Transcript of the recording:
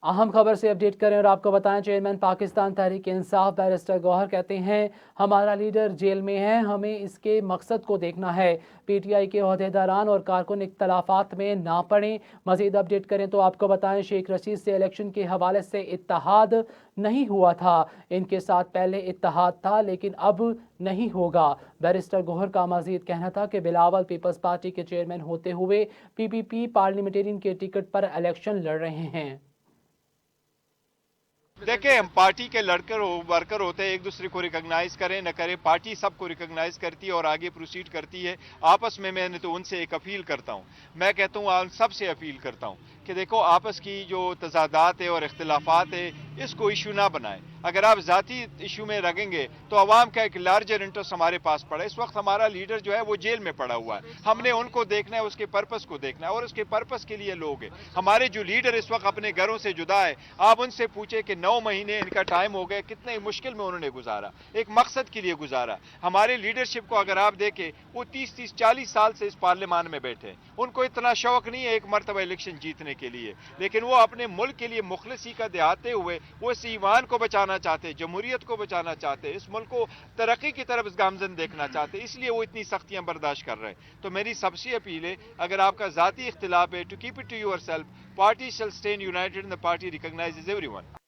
अहम खबर से अपडेट करें और आपको बताएं, चेयरमैन पाकिस्तान तहरीक इंसाफ बैरिस्टर गौहर कहते हैं हमारा लीडर जेल में है, हमें इसके मकसद को देखना है। पीटीआई के ओहदेदारान और कारकुन इख्तलाफात में ना पड़ें। मजीद अपडेट करें तो आपको बताएं, शेख रशीद से इलेक्शन के हवाले से इत्तेहाद नहीं हुआ था। इनके साथ पहले इत्तेहाद था लेकिन अब नहीं होगा। बैरिस्टर गौहर का मजीद कहना था कि बिलावल पीपल्स पार्टी के चेयरमैन होते हुए पीपीपी पार्लियामेंटेरियन के टिकट पर इलेक्शन लड़ रहे हैं। देखिए, हम पार्टी के वर्कर होते हैं, एक दूसरे को रिकॉग्नाइज करें न करें, पार्टी सबको रिकॉग्नाइज करती है और आगे प्रोसीड करती है। आपस में मैंने तो उनसे एक अपील करता हूं, मैं कहता हूं सबसे अपील करता हूं कि देखो, आपस की जो तजादात है और इख्तिलाफात है, इसको इशू ना बनाएं। अगर आप जाती इशू में लगेंगे तो अवाम का एक लार्जर इंटरेस्ट हमारे पास पड़ा है। इस वक्त हमारा लीडर जो है वो जेल में पड़ा हुआ है, हमने उनको देखना है, उसके पर्पस को देखना है और उसके पर्पस के लिए लोग हैं। हमारे जो लीडर इस वक्त अपने घरों से जुदा है, आप उनसे पूछे कि 9 महीने इनका टाइम हो गया, कितने मुश्किल में उन्होंने गुजारा, एक मकसद के लिए गुजारा। हमारे लीडरशिप को अगर आप देखें, वो 30-40 साल से इस पार्लियामान में बैठे हैं, उनको इतना शौक नहीं है एक मरतबा इलेक्शन जीतने के लिए, लेकिन वो अपने मुल्क के लिए मुखलिसी का दिखाते हुए वो इस ईमान को बचाना चाहते, जमहूरियत को बचाना चाहते, इस मुल्क को तरक्की की तरफ गामजन देखना चाहते, इसलिए वो इतनी सख्तियां बर्दाश्त कर रहे हैं। तो मेरी सबसे अपील है, अगर आपका जाती इख्तिलाफ है, to keep it to yourself, party shall stand united and the party recognises everyone.